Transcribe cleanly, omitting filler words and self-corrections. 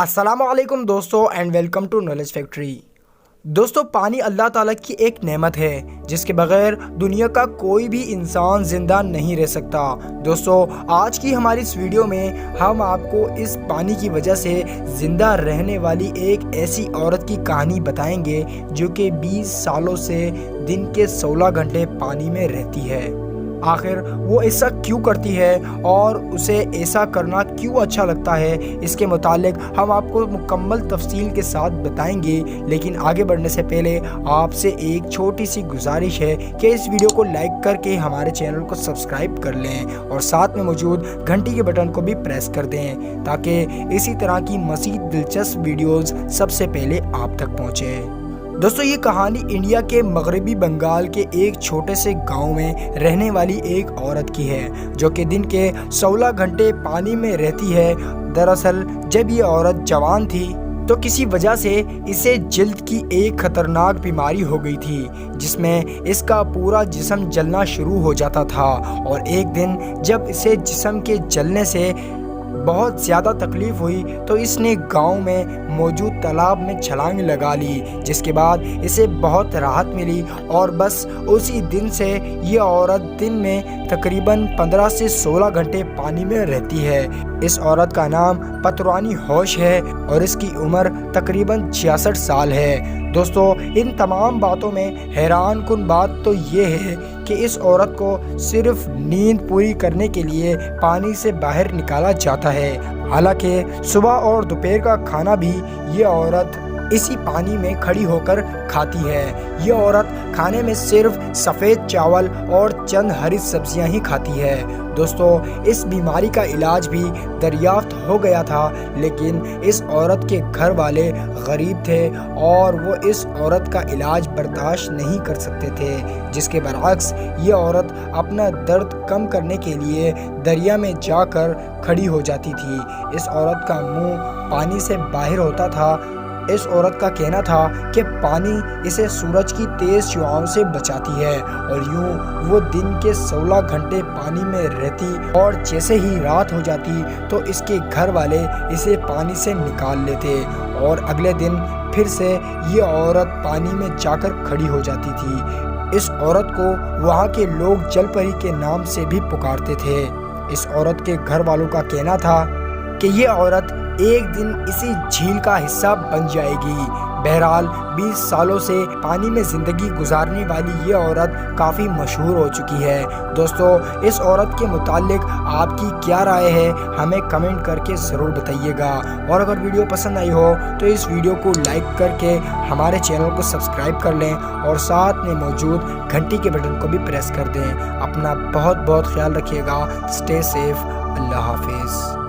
السلام علیکم دوستو and welcome to Knowledge Factory. دوستو پانی اللہ تعالیٰ کی ایک نعمت ہے جس کے بغیر دنیا کا کوئی بھی انسان زندہ نہیں رہ سکتا۔ دوستو آج کی ہماری اس ویڈیو میں ہم آپ کو اس پانی کی وجہ سے زندہ رہنے والی ایک ایسی عورت کی کہانی بتائیں گے جو کہ 20 سالوں سے دن کے 16 گھنٹے پانی میں رہتی ہے۔ آخر وہ ایسا کیوں کرتی ہے اور اسے ایسا کرنا کیوں اچھا لگتا ہے، اس کے متعلق ہم آپ کو مکمل تفصیل کے ساتھ بتائیں گے۔ لیکن آگے بڑھنے سے پہلے آپ سے ایک چھوٹی سی گزارش ہے کہ اس ویڈیو کو لائک کر کے ہمارے چینل کو سبسکرائب کر لیں اور ساتھ میں موجود گھنٹی کے بٹن کو بھی پریس کر دیں تاکہ اسی طرح کی مزید دلچسپ ویڈیوز سب سے پہلے آپ تک پہنچے۔ دوستو یہ کہانی انڈیا کے مغربی بنگال کے ایک چھوٹے سے گاؤں میں رہنے والی ایک عورت کی ہے جو کہ دن کے 16 گھنٹے پانی میں رہتی ہے۔ دراصل جب یہ عورت جوان تھی تو کسی وجہ سے اسے جلد کی ایک خطرناک بیماری ہو گئی تھی جس میں اس کا پورا جسم جلنا شروع ہو جاتا تھا، اور ایک دن جب اسے جسم کے جلنے سے بہت زیادہ تکلیف ہوئی تو اس نے گاؤں میں موجود تالاب میں چھلانگ لگا لی، جس کے بعد اسے بہت راحت ملی، اور بس اسی دن سے یہ عورت دن میں تقریباً 15 سے 16 گھنٹے پانی میں رہتی ہے۔ اس عورت کا نام پترانی ہوش ہے اور اس کی عمر تقریباً 66 سال ہے۔ دوستو ان تمام باتوں میں حیران کن بات تو یہ ہے کہ اس عورت کو صرف نیند پوری کرنے کے لیے پانی سے باہر نکالا جاتا ہے، حالانکہ صبح اور دوپہر کا کھانا بھی یہ عورت اسی پانی میں کھڑی ہو کر کھاتی ہے۔ یہ عورت کھانے میں صرف سفید چاول اور چند ہری سبزیاں ہی کھاتی ہے۔ دوستو اس بیماری کا علاج بھی دریافت ہو گیا تھا، لیکن اس عورت کے گھر والے غریب تھے اور وہ اس عورت کا علاج برداشت نہیں کر سکتے تھے، جس کے برعکس یہ عورت اپنا درد کم کرنے کے لیے دریا میں جا کر کھڑی ہو جاتی تھی۔ اس عورت کا منہ پانی سے باہر ہوتا تھا۔ اس عورت کا کہنا تھا کہ پانی اسے سورج کی تیز شعاؤں سے بچاتی ہے، اور یوں وہ دن کے 16 گھنٹے پانی میں رہتی، اور جیسے ہی رات ہو جاتی تو اس کے گھر والے اسے پانی سے نکال لیتے، اور اگلے دن پھر سے یہ عورت پانی میں جا کر کھڑی ہو جاتی تھی۔ اس عورت کو وہاں کے لوگ جل پری کے نام سے بھی پکارتے تھے۔ اس عورت کے گھر والوں کا کہنا تھا کہ یہ عورت ایک دن اسی جھیل کا حصہ بن جائے گی۔ بہرحال 20 سالوں سے پانی میں زندگی گزارنے والی یہ عورت کافی مشہور ہو چکی ہے۔ دوستو اس عورت کے متعلق آپ کی کیا رائے ہے، ہمیں کمنٹ کر کے ضرور بتائیے گا، اور اگر ویڈیو پسند آئی ہو تو اس ویڈیو کو لائک کر کے ہمارے چینل کو سبسکرائب کر لیں اور ساتھ میں موجود گھنٹی کے بٹن کو بھی پریس کر دیں۔ اپنا بہت خیال رکھیے گا۔ Stay safe. اللہ حافظ۔